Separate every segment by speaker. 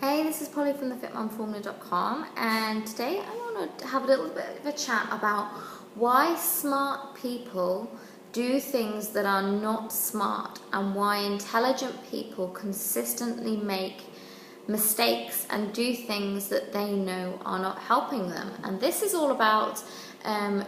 Speaker 1: Hey, this is Polly from thefitmumformula.com, and today I want to have a little bit of a chat about why smart people do things that are not smart and why intelligent people consistently make mistakes and do things that they know are not helping them. And this is all about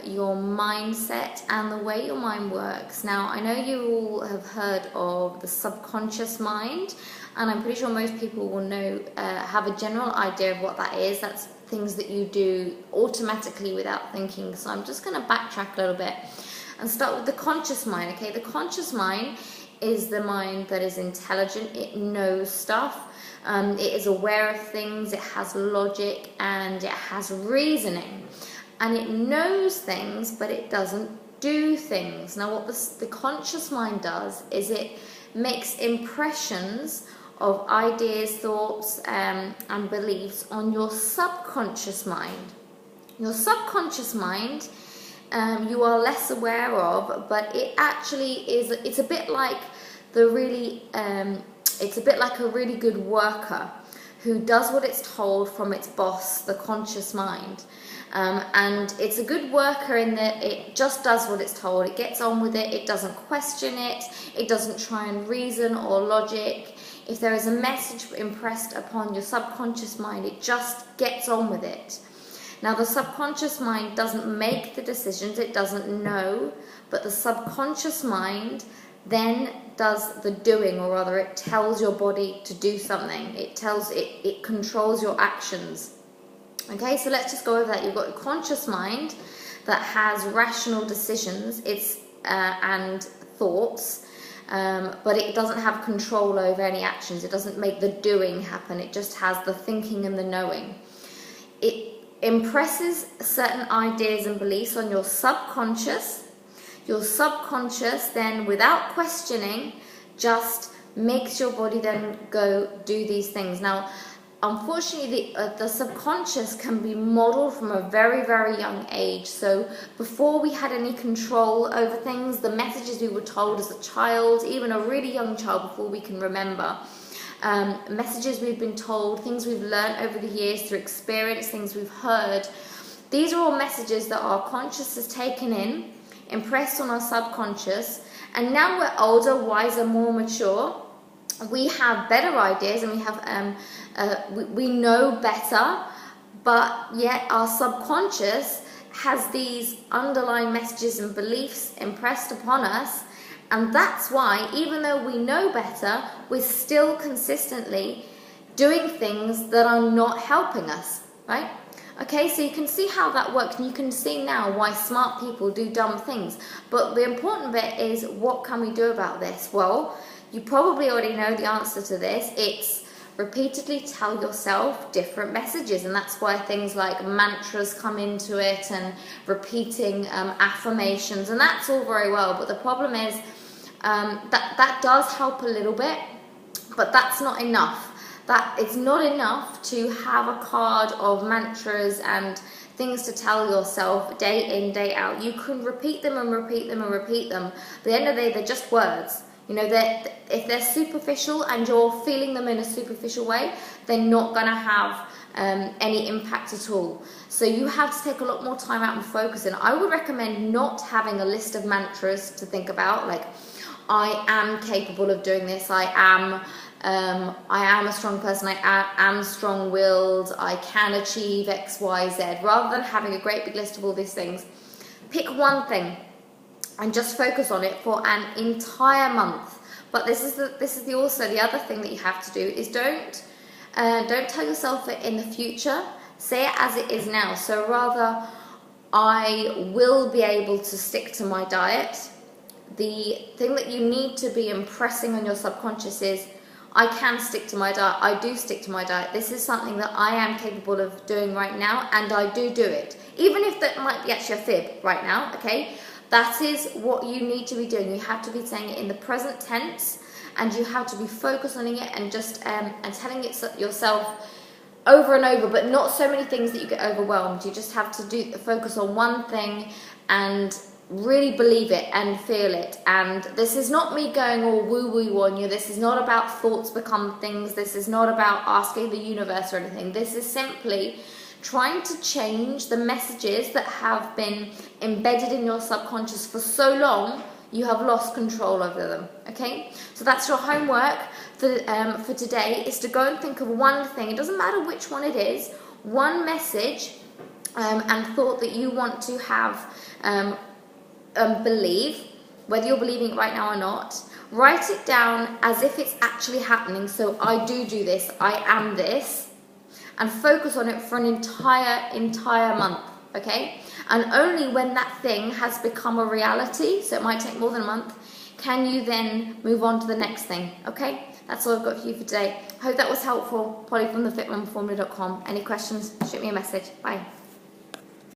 Speaker 1: your mindset and the way your mind works. Now, I know you all have heard of the subconscious mind, and I'm pretty sure most people will know, have a general idea of what that is. That's things that you do automatically without thinking. So I'm just going to backtrack a little bit and start with the conscious mind. Okay, the conscious mind is the mind that is intelligent. It knows stuff. It is aware of things. It has logic and it has reasoning. And it knows things, but it doesn't do things. Now, what the conscious mind does is it makes impressions of ideas, thoughts, and beliefs on your subconscious mind. Your subconscious mind, you are less aware of, but it actually is. It's a bit like it's a bit like a really good worker who does what it's told from its boss, the conscious mind. And it's a good worker in that it just does what it's told. It gets on with it. It doesn't question it. It doesn't try and reason or logic. If there is a message impressed upon your subconscious mind, it just gets on with it. Now, the subconscious mind doesn't make the decisions. It doesn't know. But the subconscious mind then does the doing, or rather it tells your body to do something. It controls your actions. Okay, so let's just go over that. You've got your conscious mind that has rational decisions and thoughts, but it doesn't have control over any actions. It doesn't make the doing happen. It just has the thinking and the knowing. It impresses certain ideas and beliefs on your subconscious. Your subconscious then, without questioning, just makes your body then go do these things. Now, unfortunately, the subconscious can be modeled from a very, very young age. So before we had any control over things, the messages we were told as a child, even a really young child before we can remember, messages we've been told, things we've learned over the years through experience, things we've heard, these are all messages that our conscious has taken in, impressed on our subconscious, and now we're older, wiser, more mature. We have better ideas and we have we know better, but yet our subconscious has these underlying messages and beliefs impressed upon us, and that's why, even though we know better, we're still consistently doing things that are not helping us, right? Okay, so you can see how that works, and you can see now why smart people do dumb things. But the important bit is, what can we do about this? Well, you probably already know the answer to this. It's repeatedly tell yourself different messages, and that's why things like mantras come into it and repeating affirmations, and that's all very well. But the problem is that does help a little bit, but that's not enough. That it's not enough to have a card of mantras and things to tell yourself day in, day out. You can repeat them and repeat them and repeat them. At the end of the day, they're just words. You know, if they're superficial and you're feeling them in a superficial way, they're not going to have any impact at all. So you have to take a lot more time out and focus. And I would recommend not having a list of mantras to think about, like, I am capable of doing this, I am a strong person, I am strong-willed, I can achieve X, Y, Z. Rather than having a great big list of all these things, pick one thing and just focus on it for an entire month. But this is also the other thing that you have to do is don't tell yourself it in the future. Say it as it is now. So rather, I will be able to stick to my diet. The thing that you need to be impressing on your subconscious is, I can stick to my diet. I do stick to my diet. This is something that I am capable of doing right now, and I do it. Even if that might be actually a fib right now, okay? That is what you need to be doing. You have to be saying it in the present tense, and you have to be focused on it and just and telling it yourself over and over, but not so many things that you get overwhelmed. You just have to focus on one thing and really believe it and feel it. And this is not me going all woo-woo on you. This is not about thoughts become things. This is not about asking the universe or anything. This is simply trying to change the messages that have been embedded in your subconscious for so long you have lost control over them. Okay, so that's your homework for today, is to go and think of one thing. It doesn't matter which one it is, one message and thought that you want to have believe, whether you're believing it right now or not. Write it down as if it's actually happening. So I do this, I am this, and focus on it for an entire month. Okay, and only when that thing has become a reality, so it might take more than a month, can you then move on to the next thing. Okay, that's all I've got for you for today. I hope that was helpful. Polly from thefitmumformula.com. Any questions, shoot me a message. Bye.